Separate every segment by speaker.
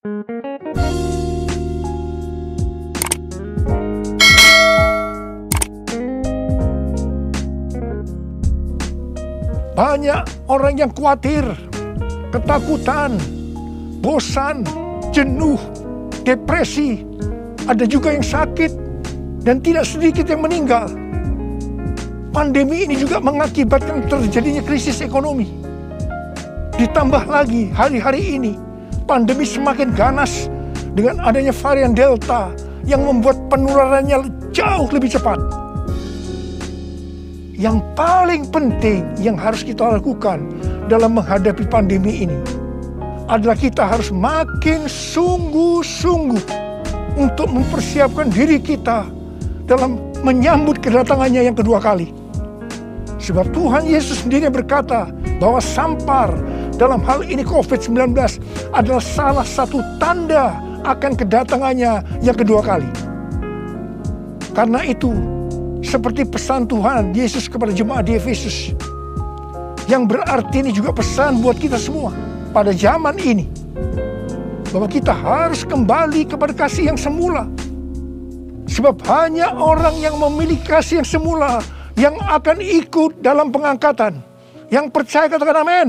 Speaker 1: Banyak orang yang khawatir, ketakutan, bosan, jenuh, depresi. Ada juga yang sakit dan tidak sedikit yang meninggal. Pandemi ini juga mengakibatkan terjadinya krisis ekonomi. Ditambah lagi hari-hari ini, pandemi semakin ganas dengan adanya varian Delta yang membuat penularannya jauh lebih cepat. Yang paling penting yang harus kita lakukan dalam menghadapi pandemi ini adalah kita harus makin sungguh-sungguh untuk mempersiapkan diri kita dalam menyambut kedatangannya yang kedua kali. Sebab Tuhan Yesus sendiri berkata bahwa sampar dalam hal ini COVID-19 adalah salah satu tanda akan kedatangannya yang kedua kali. Karena itu, seperti pesan Tuhan Yesus kepada jemaat di Efesus, yang berarti ini juga pesan buat kita semua pada zaman ini, bahwa kita harus kembali kepada kasih yang semula. Sebab hanya orang yang memiliki kasih yang semula yang akan ikut dalam pengangkatan. Yang percaya katakan amin.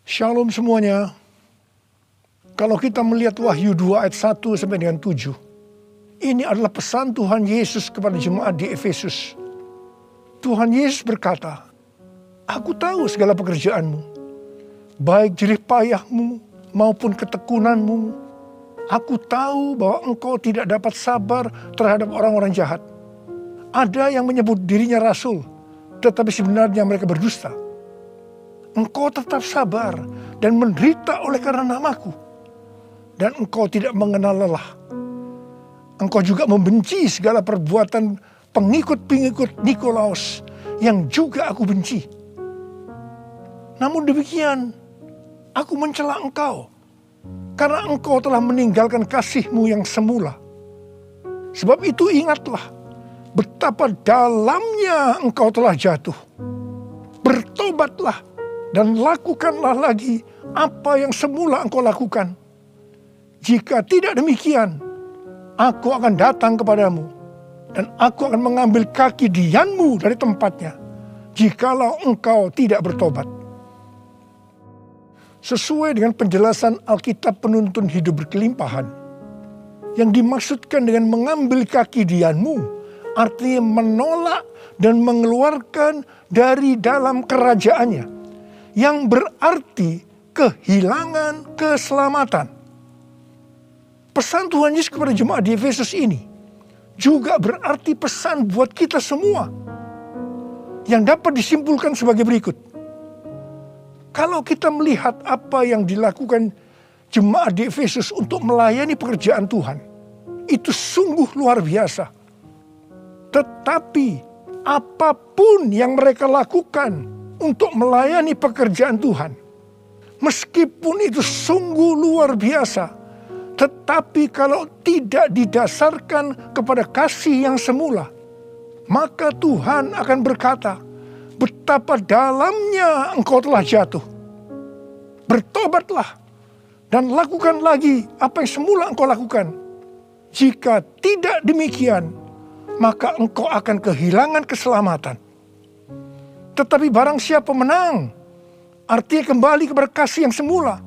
Speaker 1: Shalom semuanya. Kalau kita melihat Wahyu 2 ayat 1 sampai dengan 7. Ini adalah pesan Tuhan Yesus kepada jemaat di Efesus. Tuhan Yesus berkata, "Aku tahu segala pekerjaanmu, baik jerih payahmu maupun ketekunanmu. Aku tahu bahwa engkau tidak dapat sabar terhadap orang-orang jahat. Ada yang menyebut dirinya rasul, tetapi sebenarnya mereka berdusta. Engkau tetap sabar dan menderita oleh karena namaku. Dan engkau tidak mengenal lelah. Engkau juga membenci segala perbuatan pengikut-pengikut Nikolaus yang juga aku benci. Namun demikian, aku mencela engkau karena engkau telah meninggalkan kasihmu yang semula. Sebab itu ingatlah betapa dalamnya engkau telah jatuh. Bertobatlah dan lakukanlah lagi apa yang semula engkau lakukan. Jika tidak demikian, aku akan datang kepadamu dan aku akan mengambil kaki dianmu dari tempatnya, jikalau engkau tidak bertobat." Sesuai dengan penjelasan Alkitab penuntun hidup berkelimpahan, yang dimaksudkan dengan mengambil kaki dianmu, artinya menolak dan mengeluarkan dari dalam kerajaannya, yang berarti kehilangan keselamatan. Pesan Tuhan Yesus kepada jemaat di Efesus ini juga berarti pesan buat kita semua, yang dapat disimpulkan sebagai berikut. Kalau kita melihat apa yang dilakukan jemaat di Efesus untuk melayani pekerjaan Tuhan, itu sungguh luar biasa. Tetapi apapun yang mereka lakukan untuk melayani pekerjaan Tuhan, meskipun itu sungguh luar biasa, tetapi kalau tidak didasarkan kepada kasih yang semula, maka Tuhan akan berkata, betapa dalamnya engkau telah jatuh. Bertobatlah dan lakukan lagi apa yang semula engkau lakukan. Jika tidak demikian, maka engkau akan kehilangan keselamatan. Tetapi barang siapa menang, artinya kembali kepada kasih yang semula,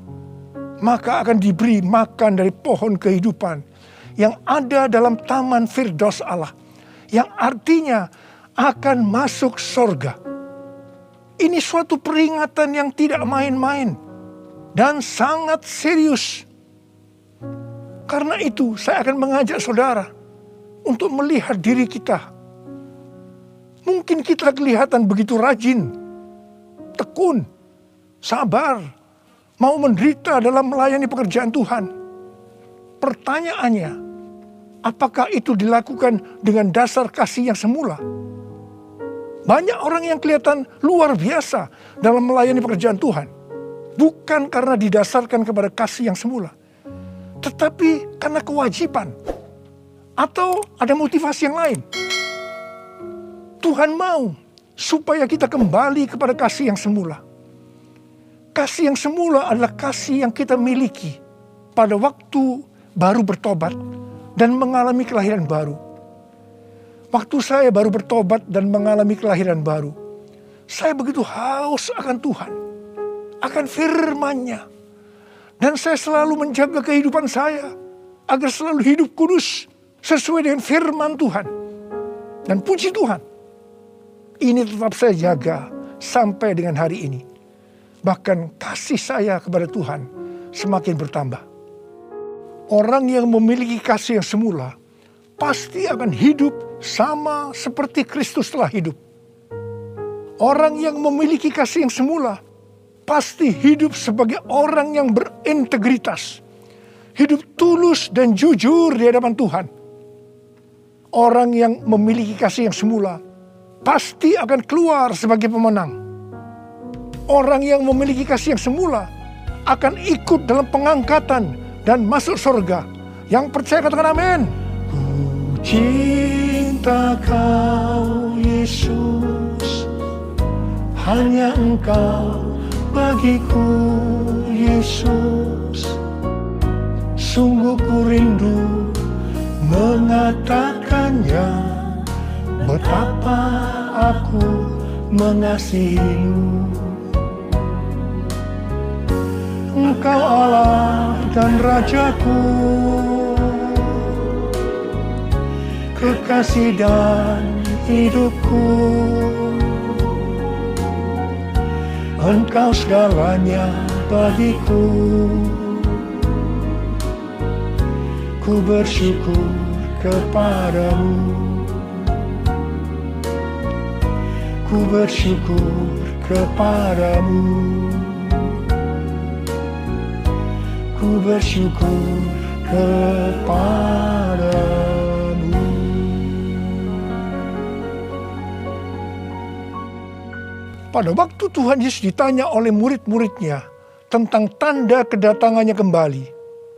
Speaker 1: maka akan diberi makan dari pohon kehidupan yang ada dalam taman Firdaus Allah, yang artinya akan masuk surga. Ini suatu peringatan yang tidak main-main dan sangat serius. Karena itu saya akan mengajak saudara untuk melihat diri kita. Mungkin kita kelihatan begitu rajin, tekun, sabar, mau menderita dalam melayani pekerjaan Tuhan. Pertanyaannya, apakah itu dilakukan dengan dasar kasih yang semula? Banyak orang yang kelihatan luar biasa dalam melayani pekerjaan Tuhan. Bukan karena didasarkan kepada kasih yang semula, tetapi karena kewajiban. Atau ada motivasi yang lain. Tuhan mau supaya kita kembali kepada kasih yang semula. Kasih yang semula adalah kasih yang kita miliki pada waktu baru bertobat dan mengalami kelahiran baru. Waktu saya baru bertobat dan mengalami kelahiran baru, saya begitu haus akan Tuhan, akan firman-Nya. Dan saya selalu menjaga kehidupan saya agar selalu hidup kudus sesuai dengan firman Tuhan. Dan puji Tuhan, ini tetap saya jaga sampai dengan hari ini. Bahkan kasih saya kepada Tuhan semakin bertambah. Orang yang memiliki kasih yang semula pasti akan hidup sama seperti Kristus telah hidup. Orang yang memiliki kasih yang semula pasti hidup sebagai orang yang berintegritas. Hidup tulus dan jujur di hadapan Tuhan. Orang yang memiliki kasih yang semula pasti akan keluar sebagai pemenang. Orang yang memiliki kasih yang semula akan ikut dalam pengangkatan dan masuk surga. Yang percaya katakan amin. Ku cinta Kau Yesus, hanya Engkau bagiku Yesus. Sungguh ku rindu mengatakannya, betapa aku mengasihimu. Engkau Allah dan Rajaku, kekasih dan hidupku. Engkau segalanya bagiku. Ku bersyukur kepadamu. Ku bersyukur kepadamu. Ku bersyukur kepadamu. Pada waktu Tuhan Yesus ditanya oleh murid-muridnya tentang tanda kedatangannya kembali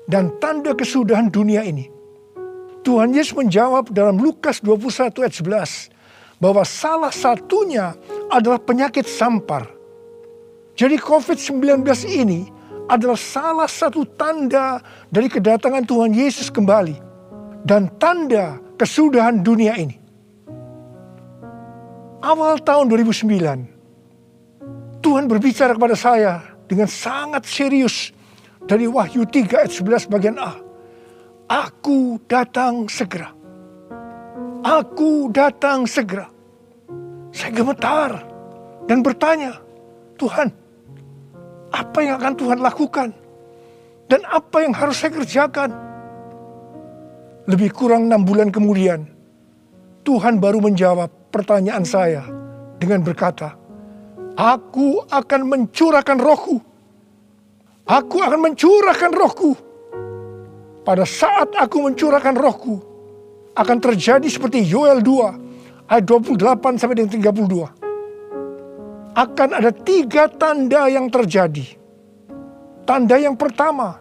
Speaker 1: dan tanda kesudahan dunia ini, Tuhan Yesus menjawab dalam Lukas 21 ayat 11 bahwa salah satunya adalah penyakit sampar. Jadi COVID-19 ini adalah salah satu tanda dari kedatangan Tuhan Yesus kembali dan tanda kesudahan dunia ini. Awal tahun 2009, Tuhan berbicara kepada saya dengan sangat serius dari Wahyu 3 ayat 11 bagian A. Aku datang segera. Aku datang segera. Saya gemetar dan bertanya, Tuhan, apa yang akan Tuhan lakukan? Dan apa yang harus saya kerjakan? Lebih kurang 6 bulan kemudian, Tuhan baru menjawab pertanyaan saya dengan berkata, Aku akan mencurahkan rohku. Aku akan mencurahkan rohku. Pada saat aku mencurahkan rohku, akan terjadi seperti Yoel 2 ayat 28 sampai dengan 32. Akan ada 3 tanda yang terjadi. Tanda yang pertama,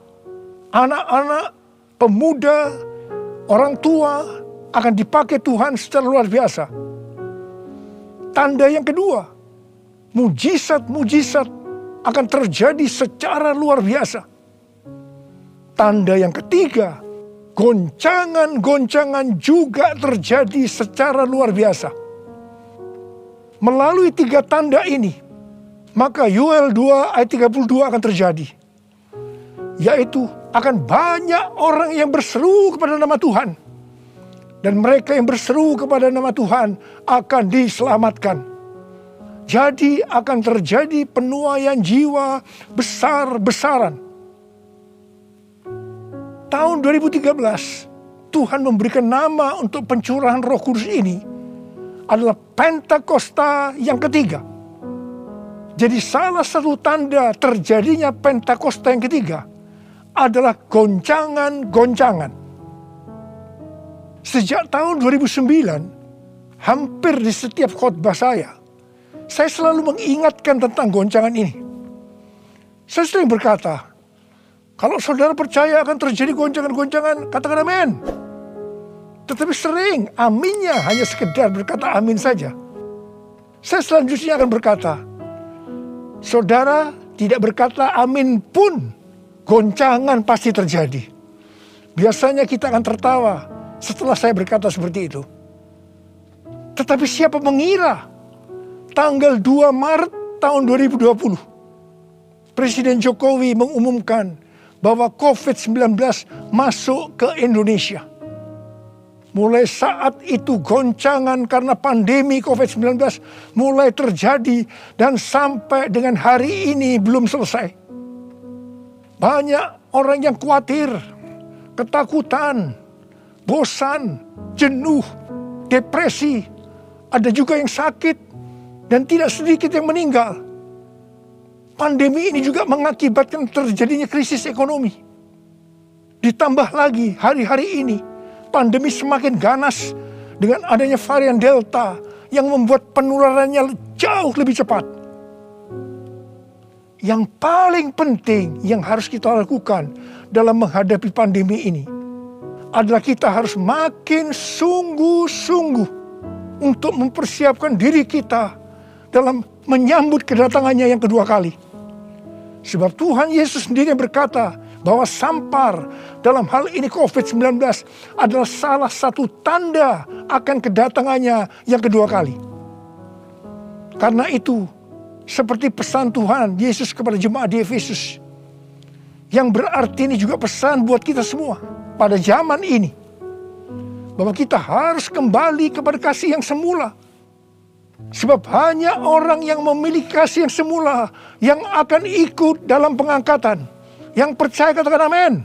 Speaker 1: anak-anak, pemuda, orang tua akan dipakai Tuhan secara luar biasa. Tanda yang kedua, mujizat-mujizat akan terjadi secara luar biasa. Tanda yang ketiga, goncangan-goncangan juga terjadi secara luar biasa. Melalui 3 tanda ini, maka Yoel 2 ayat 32 akan terjadi. Yaitu akan banyak orang yang berseru kepada nama Tuhan. Dan mereka yang berseru kepada nama Tuhan akan diselamatkan. Jadi akan terjadi penuaian jiwa besar-besaran. Tahun 2013, Tuhan memberikan nama untuk pencurahan Roh Kudus ini adalah Pentakosta yang ketiga. Jadi salah satu tanda terjadinya Pentakosta yang ketiga adalah goncangan-goncangan. Sejak tahun 2009, hampir di setiap khotbah saya selalu mengingatkan tentang goncangan ini. Saya sering berkata, kalau saudara percaya akan terjadi goncangan-goncangan, katakan amin. Tetapi sering aminnya hanya sekedar berkata amin saja. Saya selanjutnya akan berkata, saudara tidak berkata amin pun, goncangan pasti terjadi. Biasanya kita akan tertawa setelah saya berkata seperti itu. Tetapi siapa mengira tanggal 2 Maret tahun 2020, Presiden Jokowi mengumumkan bahwa COVID-19 masuk ke Indonesia. Mulai saat itu goncangan karena pandemi COVID-19 mulai terjadi dan sampai dengan hari ini belum selesai. Banyak orang yang khawatir, ketakutan, bosan, jenuh, depresi. Ada juga yang sakit dan tidak sedikit yang meninggal. Pandemi ini juga mengakibatkan terjadinya krisis ekonomi. Ditambah lagi hari-hari ini pandemi semakin ganas dengan adanya varian Delta yang membuat penularannya jauh lebih cepat. Yang paling penting yang harus kita lakukan dalam menghadapi pandemi ini adalah kita harus makin sungguh-sungguh untuk mempersiapkan diri kita dalam menyambut kedatangannya yang kedua kali. Sebab Tuhan Yesus sendiri berkata bahwa sampar dalam hal ini COVID-19 adalah salah satu tanda akan kedatangannya yang kedua kali. Karena itu, seperti pesan Tuhan Yesus kepada jemaat di Efesus, yang berarti ini juga pesan buat kita semua pada zaman ini, bahwa kita harus kembali kepada kasih yang semula. Sebab hanya orang yang memiliki kasih yang semula yang akan ikut dalam pengangkatan. Yang percaya katakan amin.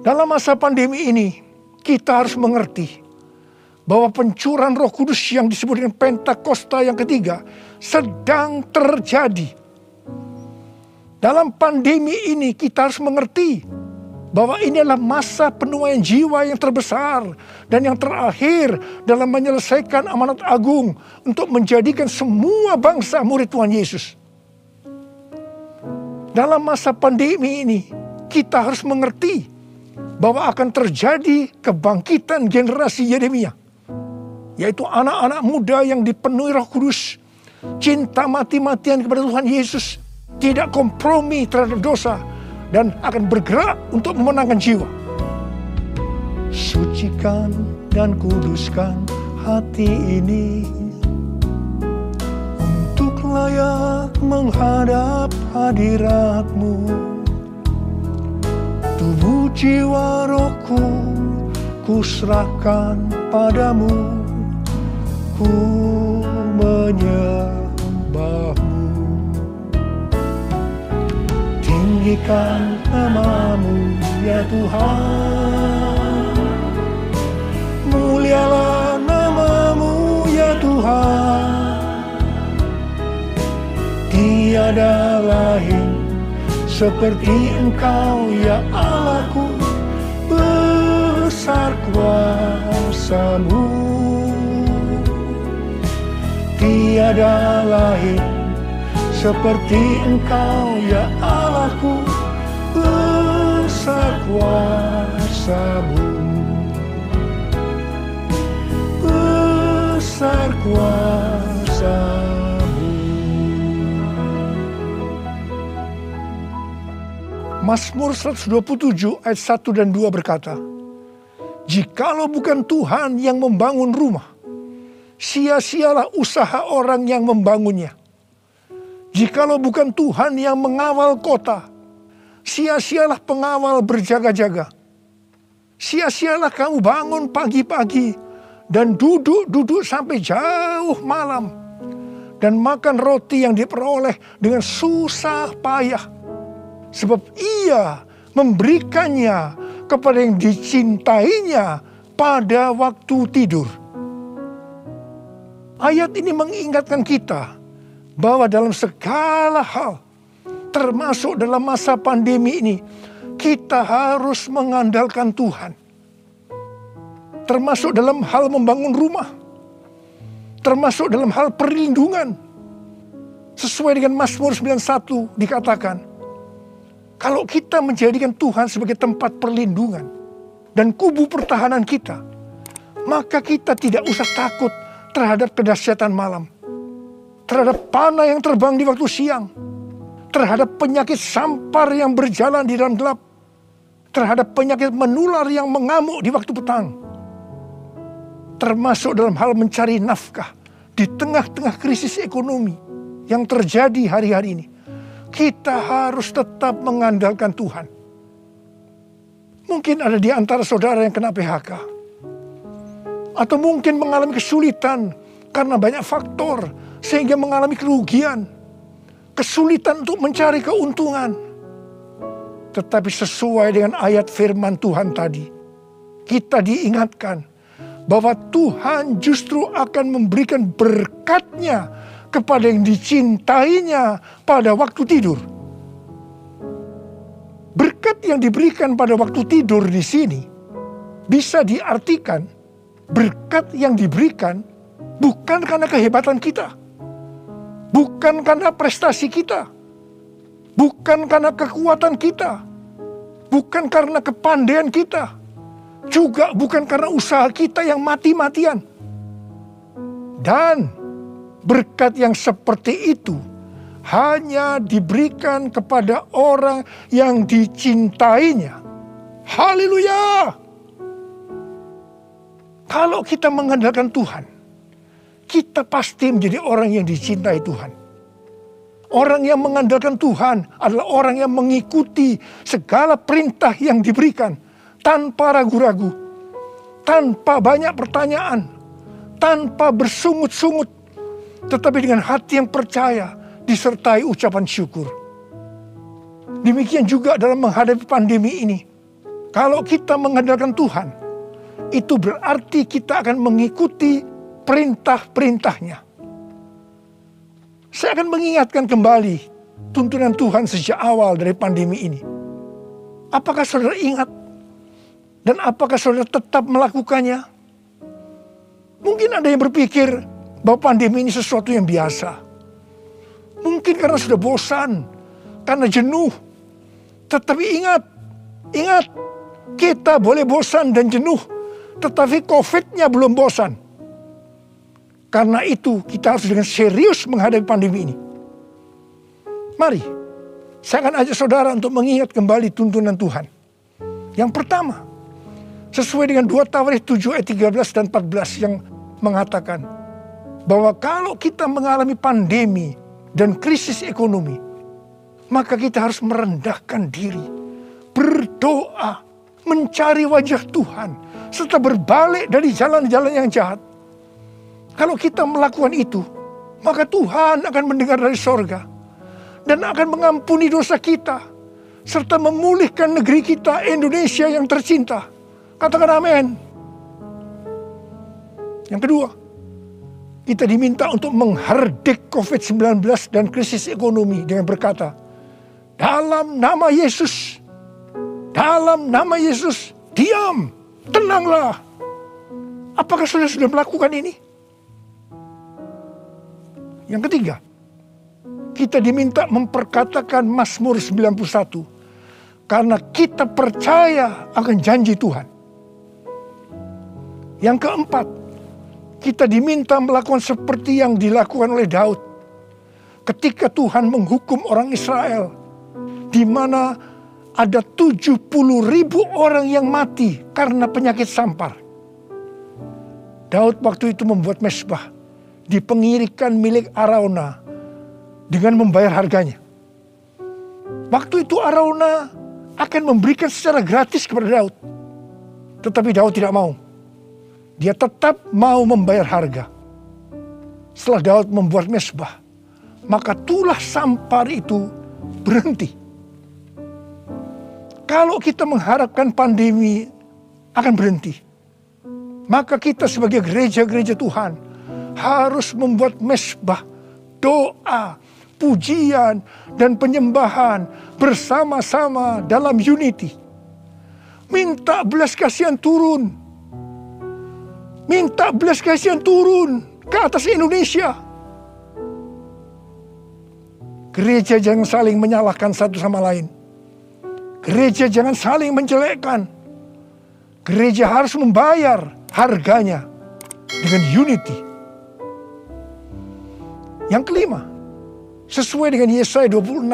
Speaker 1: Dalam masa pandemi ini, kita harus mengerti bahwa pencurahan Roh Kudus yang disebut dengan Pentakosta yang ketiga sedang terjadi. Dalam pandemi ini kita harus mengerti bahwa ini adalah masa penuaian jiwa yang terbesar dan yang terakhir dalam menyelesaikan amanat agung untuk menjadikan semua bangsa murid Tuhan Yesus. Dalam masa pandemi ini kita harus mengerti bahwa akan terjadi kebangkitan generasi Yeremia, yaitu anak-anak muda yang dipenuhi Roh Kudus, cinta mati-matian kepada Tuhan Yesus, tidak kompromi terhadap dosa, dan akan bergerak untuk memenangkan jiwa. Sucikan dan kuduskan hati ini untuk layak menghadap hadirat-Mu. Tubuh jiwa rohku kuserahkan padamu, ku menyembah-Mu. Tinggikan nama-Mu ya Tuhan, mulialah nama-Mu ya Tuhan. Tiada lain seperti Engkau ya Allahku, besar kuasa-Mu. Tiada lain seperti Engkau ya Allahku, besar kuasa-Mu, besar kuasa-Mu. Mazmur 127 ayat 1 dan 2 berkata, jikalau bukan Tuhan yang membangun rumah, sia-sialah usaha orang yang membangunnya. Jikalau bukan Tuhan yang mengawal kota, sia-sialah pengawal berjaga-jaga. Sia-sialah kamu bangun pagi-pagi dan duduk-duduk sampai jauh malam, dan makan roti yang diperoleh dengan susah payah. Sebab Ia memberikannya kepada yang dicintainya pada waktu tidur. Ayat ini mengingatkan kita bahwa dalam segala hal, termasuk dalam masa pandemi ini, kita harus mengandalkan Tuhan. Termasuk dalam hal membangun rumah, termasuk dalam hal perlindungan. Sesuai dengan Mazmur 91 dikatakan, kalau kita menjadikan Tuhan sebagai tempat perlindungan dan kubu pertahanan kita, maka kita tidak usah takut terhadap kedahsyatan malam, terhadap panah yang terbang di waktu siang, terhadap penyakit sampar yang berjalan di dalam gelap, terhadap penyakit menular yang mengamuk di waktu petang, termasuk dalam hal mencari nafkah di tengah-tengah krisis ekonomi yang terjadi hari-hari ini. Kita harus tetap mengandalkan Tuhan. Mungkin ada di antara saudara yang kena PHK, atau mungkin mengalami kesulitan karena banyak faktor sehingga mengalami kerugian, kesulitan untuk mencari keuntungan. Tetapi sesuai dengan ayat firman Tuhan tadi, kita diingatkan bahwa Tuhan justru akan memberikan berkat-Nya kepada yang dicintainya pada waktu tidur. Berkat yang diberikan pada waktu tidur di sini bisa diartikan berkat yang diberikan bukan karena kehebatan kita, bukan karena prestasi kita, bukan karena kekuatan kita, bukan karena kepandaian kita, juga bukan karena usaha kita yang mati-matian. Dan berkat yang seperti itu hanya diberikan kepada orang yang dicintainya. Haleluya! Kalau kita mengandalkan Tuhan, kita pasti menjadi orang yang dicintai Tuhan. Orang yang mengandalkan Tuhan adalah orang yang mengikuti segala perintah yang diberikan tanpa ragu-ragu, tanpa banyak pertanyaan, tanpa bersungut-sungut, tetapi dengan hati yang percaya disertai ucapan syukur. Demikian juga dalam menghadapi pandemi ini. Kalau kita mengandalkan Tuhan, itu berarti kita akan mengikuti perintah-perintahnya. Saya akan mengingatkan kembali tuntunan Tuhan sejak awal dari pandemi ini. Apakah saudara ingat? Dan apakah saudara tetap melakukannya? Mungkin ada yang berpikir bahwa pandemi ini sesuatu yang biasa. Mungkin karena sudah bosan, karena jenuh. Tetapi ingat, kita boleh bosan dan jenuh, tetapi COVID-nya belum bosan. Karena itu kita harus dengan serius menghadapi pandemi ini. Mari, saya akan ajak saudara untuk mengingat kembali tuntunan Tuhan. Yang pertama, sesuai dengan 2 Tawarikh 7 ayat 13 dan 14 yang mengatakan bahwa kalau kita mengalami pandemi dan krisis ekonomi, maka kita harus merendahkan diri, berdoa, mencari wajah Tuhan, serta berbalik dari jalan-jalan yang jahat. Kalau kita melakukan itu, maka Tuhan akan mendengar dari sorga dan akan mengampuni dosa kita, serta memulihkan negeri kita, Indonesia yang tercinta. Katakan amin. Yang kedua, kita diminta untuk menghardik COVID-19 dan krisis ekonomi dengan berkata, dalam nama Yesus, diam, tenanglah. Apakah saudara sudah melakukan ini? Yang ketiga, kita diminta memperkatakan Mazmur 91 karena kita percaya akan janji Tuhan. Yang keempat, kita diminta melakukan seperti yang dilakukan oleh Daud ketika Tuhan menghukum orang Israel, di mana ada 70.000 orang yang mati karena penyakit sampar. Daud waktu itu membuat mezbah di pengirikan milik Arauna dengan membayar harganya. Waktu itu Arauna akan memberikan secara gratis kepada Daud, tetapi Daud tidak mau. Dia tetap mau membayar harga. Setelah Daud membuat mezbah, maka tulah sampar itu berhenti. Kalau kita mengharapkan pandemi akan berhenti, maka kita sebagai gereja-gereja Tuhan harus membuat mezbah, doa, pujian, dan penyembahan bersama-sama dalam unity. Minta belas kasihan turun. Minta belas kasihan turun ke atas Indonesia. Gereja jangan saling menyalahkan satu sama lain. Gereja jangan saling menjelekkan. Gereja harus membayar harganya dengan unity. Yang kelima, sesuai dengan Yesaya 26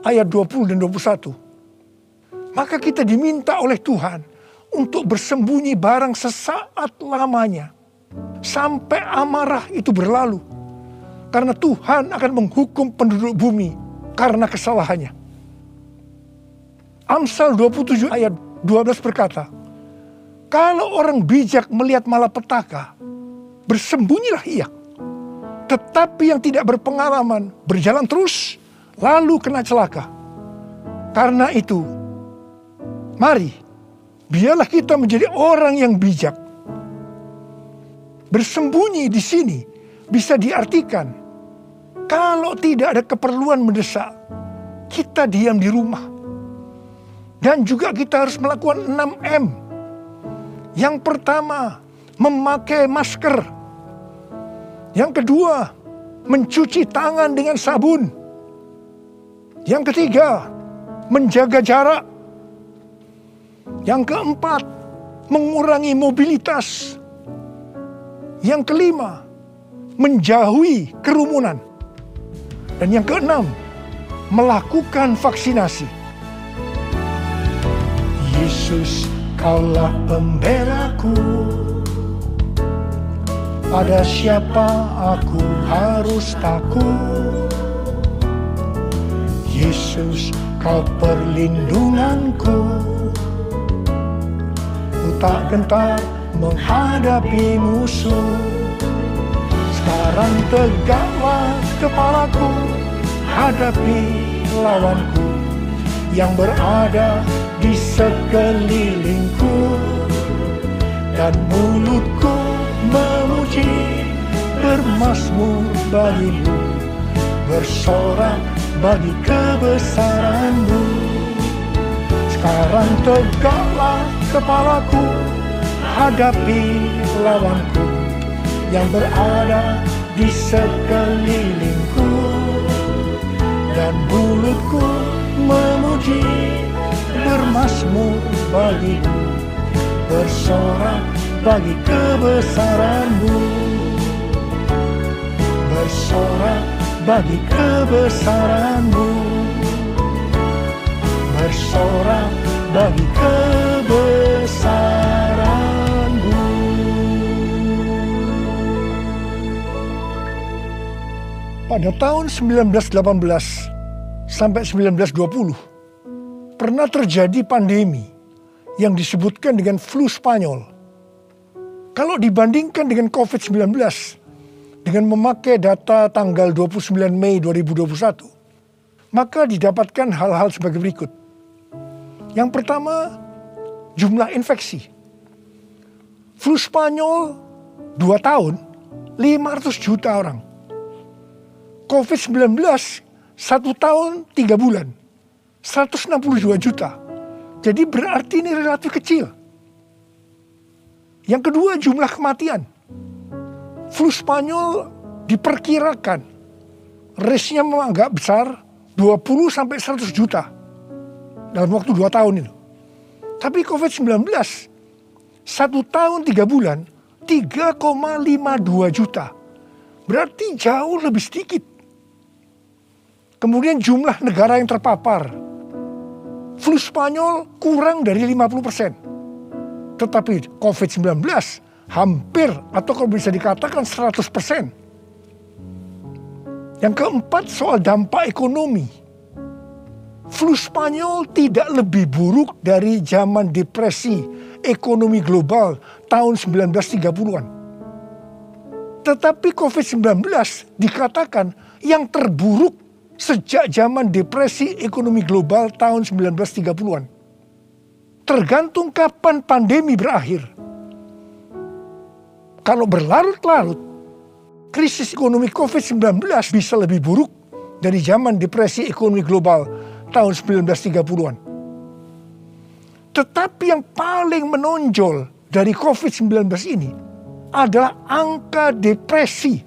Speaker 1: ayat 20 dan 21. Maka kita diminta oleh Tuhan untuk bersembunyi barang sesaat lamanya, sampai amarah itu berlalu. Karena Tuhan akan menghukum penduduk bumi karena kesalahannya. Amsal 27 ayat 12 berkata, kalau orang bijak melihat malapetaka, bersembunyilah ia. Tetapi yang tidak berpengalaman berjalan terus, lalu kena celaka. Karena itu, mari, biarlah kita menjadi orang yang bijak. Bersembunyi di sini bisa diartikan, kalau tidak ada keperluan mendesak, kita diam di rumah. Dan juga kita harus melakukan 6M. Yang pertama, memakai masker. Yang kedua, mencuci tangan dengan sabun. Yang ketiga, menjaga jarak. Yang keempat, mengurangi mobilitas. Yang kelima, menjauhi kerumunan. Dan yang keenam, melakukan vaksinasi. Yesus, Kaulah pembelaku. Pada siapa aku harus takut? Yesus, Kau perlindunganku. Ku tak gentar menghadapi musuh. Sekarang tegaklah kepalaku, hadapi lawanku yang berada di sekelilingku. Dan mulutku memuji, bermazmur bagimu, bersorak bagi kebesaran-Mu. Sekarang tegaklah kepalaku, hadapi lawanku yang berada di sekelilingku. Dan mulutku memuji, bermazmur bagimu, bersorak bagi kebesaran-Mu. Bersorak bagi kebesaran-Mu. Bersorak bagi kebesaran-Mu. Pada tahun 1918 sampai 1920 pernah terjadi pandemi yang disebutkan dengan flu Spanyol. Kalau dibandingkan dengan COVID-19 dengan memakai data tanggal 29 Mei 2021, maka didapatkan hal-hal sebagai berikut. Yang pertama, jumlah infeksi. Flu Spanyol 2 tahun, 500 juta orang. COVID-19 1 tahun 3 bulan, 162 juta. Jadi berarti ini relatif kecil. Yang kedua, jumlah kematian. Flu Spanyol diperkirakan risknya memang agak besar, 20 sampai 100 juta dalam waktu 2 tahun itu. Tapi COVID-19 1 tahun 3 bulan 3,52 juta. Berarti jauh lebih sedikit. Kemudian jumlah negara yang terpapar. Flu Spanyol kurang dari 50%. Tetapi COVID-19 hampir atau kalau bisa dikatakan 100%. Yang keempat, soal dampak ekonomi. Flu Spanyol tidak lebih buruk dari zaman depresi ekonomi global tahun 1930-an. Tetapi COVID-19 dikatakan yang terburuk sejak zaman depresi ekonomi global tahun 1930-an. Tergantung kapan pandemi berakhir. Kalau berlarut-larut, krisis ekonomi COVID-19 bisa lebih buruk dari zaman depresi ekonomi global tahun 1930-an. Tetapi yang paling menonjol dari COVID-19 ini adalah angka depresi,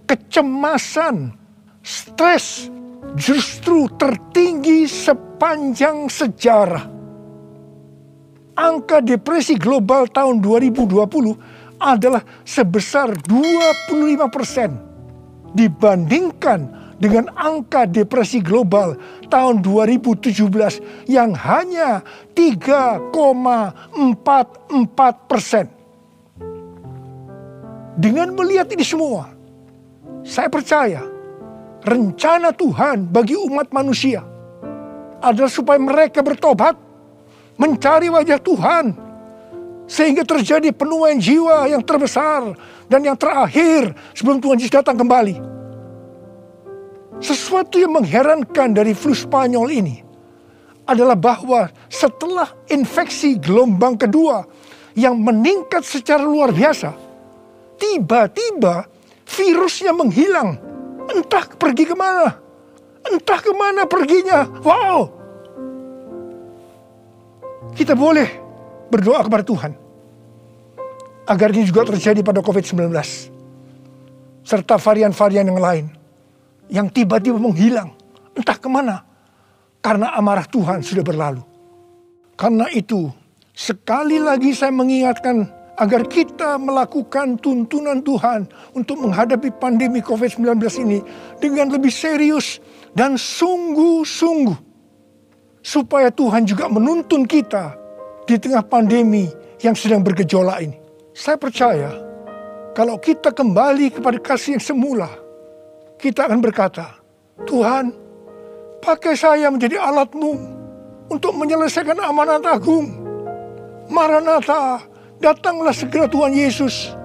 Speaker 1: kecemasan, stres justru tertinggi sepanjang sejarah. Angka depresi global tahun 2020 adalah sebesar 25% dibandingkan dengan angka depresi global tahun 2017 yang hanya 3,44%. Dengan melihat ini semua, saya percaya rencana Tuhan bagi umat manusia adalah supaya mereka bertobat, mencari wajah Tuhan, sehingga terjadi penuaian jiwa yang terbesar dan yang terakhir sebelum Tuhan Yesus datang kembali. Sesuatu yang mengherankan dari flu Spanyol ini adalah bahwa setelah infeksi gelombang kedua yang meningkat secara luar biasa, tiba-tiba virusnya menghilang. Entah pergi kemana. Entah kemana perginya. Wow. Kita boleh berdoa kepada Tuhan agar ini juga terjadi pada COVID-19. Serta varian-varian yang lain. Yang tiba-tiba menghilang. Entah kemana. Karena amarah Tuhan sudah berlalu. Karena itu, sekali lagi saya mengingatkan agar kita melakukan tuntunan Tuhan untuk menghadapi pandemi COVID-19 ini dengan lebih serius dan sungguh-sungguh. Supaya Tuhan juga menuntun kita di tengah pandemi yang sedang bergejolak ini. Saya percaya kalau kita kembali kepada kasih yang semula, kita akan berkata, Tuhan, pakai saya menjadi alat-Mu untuk menyelesaikan amanat agung. Maranatha, datanglah segera Tuhan Yesus.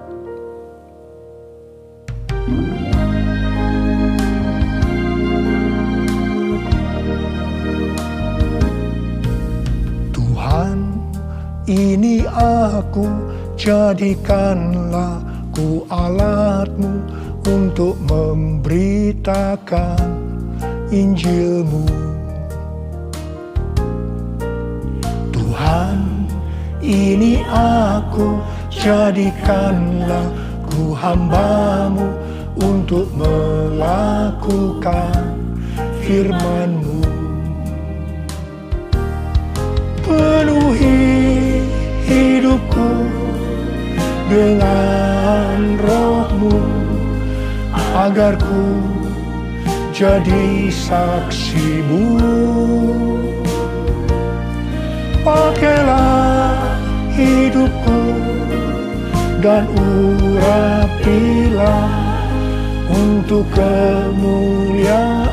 Speaker 1: Tuhan, ini aku, jadikanlah ku alat-Mu untuk memberitakan Injil-Mu. Tuhan, ini aku, jadikanlah ku hamba-Mu untuk melakukan firman-Mu. Penuhi hidupku dengan Roh-Mu, agar ku jadi saksi-Mu. Pakailah hidupku dan urapilah untuk kemuliaan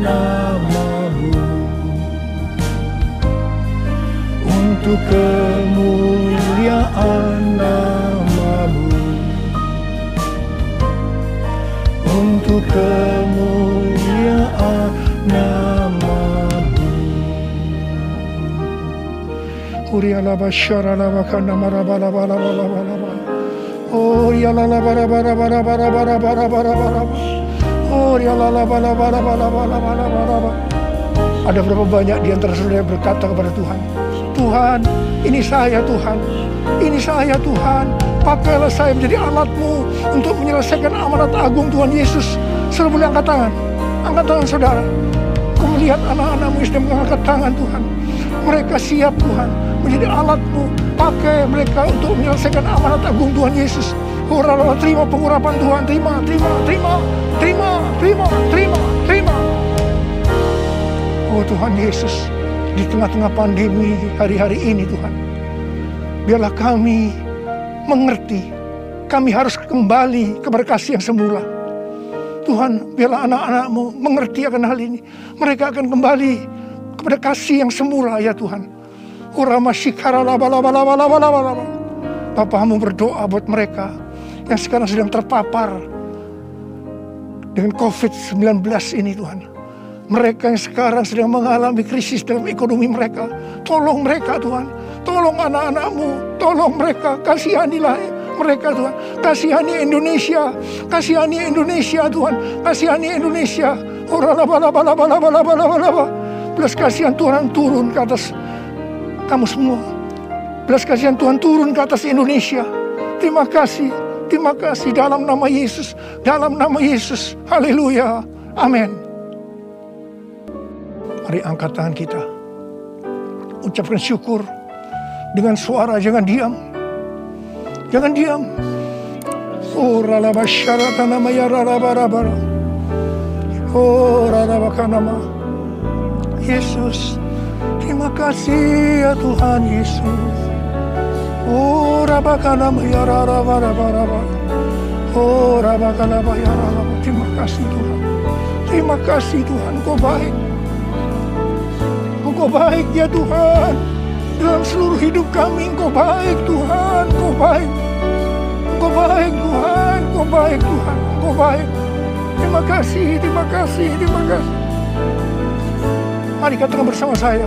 Speaker 1: nama-Mu. Untuk kemuliaan nama-Mu. Untuk kemuliaan nama-Mu. Uriala basyara la bakana marabala bala bala bala bala. Oh ya la la bara bara bara bara bara bara bara bara. Oh ya la la bala bala bala bala bala bala. Ada berapa banyak di antara saudara yang berkata kepada Tuhan, Tuhan, ini saya Tuhan, ini saya Tuhan, pakailah saya menjadi alat-Mu untuk menyelesaikan amanat agung Tuhan Yesus. Saudara boleh angkat tangan saudara. Aku melihat anak-anak-Mu yang sedang mengangkat tangan Tuhan. Mereka siap Tuhan menjadi alat-Mu, pakai mereka untuk menyelesaikan amanat agung Tuhan Yesus. Uralah, terima pengurapan Tuhan, terima. Oh Tuhan Yesus, di tengah-tengah pandemi hari-hari ini Tuhan, biarlah kami mengerti, kami harus kembali kepada kasih yang semula. Tuhan, biarlah anak-anak-Mu mengerti akan hal ini. Mereka akan kembali kepada kasih yang semula ya Tuhan. Bapa-Mu berdoa buat mereka yang sekarang sedang terpapar dengan COVID-19 ini Tuhan. Mereka yang sekarang sedang mengalami krisis dalam ekonomi mereka. Tolong mereka Tuhan. Tolong anak-anak-Mu. Tolong mereka. Kasihanilah mereka Tuhan. Kasihani Indonesia. Kasihani Indonesia Tuhan. Kasihani Indonesia. Belas kasihan Tuhan turun ke atas kamu semua. Belas kasihan Tuhan turun ke atas Indonesia. Terima kasih dalam nama Yesus. Dalam nama Yesus. Haleluya. Amin. Mari angkat tangan kita. Ucapkan syukur dengan suara, jangan diam. Jangan diam. Oh ralaba syaratana maya ralabarabara. Oh ralabakanama. Yesus, terima kasih ya Tuhan Yesus. Oh rabakanama ya ralabarabara. Oh rabakanama ya ralabarabara. Terima kasih Tuhan. Terima kasih Tuhan, Engkau baik. Engkau baik ya Tuhan. Dalam seluruh hidup kami Engkau baik Tuhan. Engkau baik. Engkau baik Tuhan. Engkau baik Tuhan. Engkau baik. Terima kasih, terima kasih, terima kasih. Mari katakan bersama saya.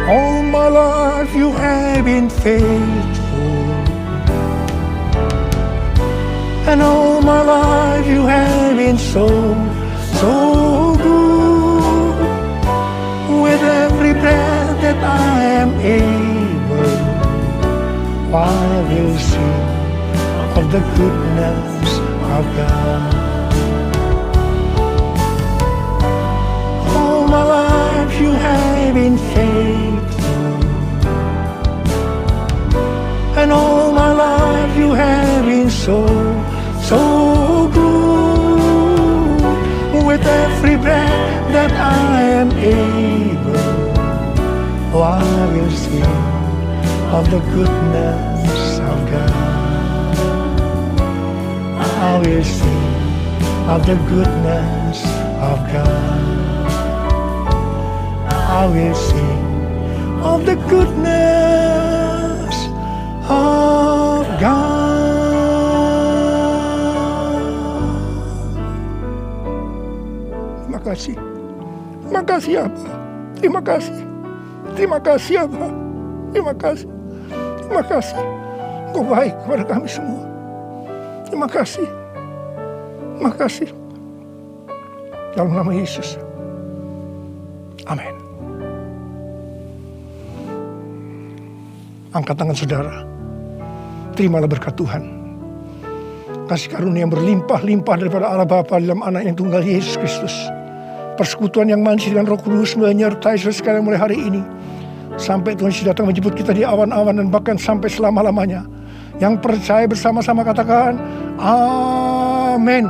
Speaker 1: All my life you have been faithful. And all my life you have been so good. With every breath that I am able, I will sing of the goodness of God. All my life you have been faithful, and all my life you have been so good. With every breath that I am able, I will sing of the goodness of God. I will sing of the goodness of God. I will sing of the goodness of God. Terima kasih. Terima kasih Abah. Terima kasih. Terima kasih Abah. Terima kasih. Terima kasih. Engkau baik kepada kami semua. Terima kasih. Terima kasih. Dalam nama Yesus. Amin. Angkat tangan saudara. Terimalah berkat Tuhan. Kasih karunia yang berlimpah-limpah daripada Allah Bapa dalam anak yang tunggal Yesus Kristus. Persekutuan yang manis dengan Roh Kudus menyertai saudara sekalian mulai hari ini. Sampai Tuhan Yesus datang menjemput kita di awan-awan dan bahkan sampai selama-lamanya. Yang percaya bersama-sama katakan, Amin.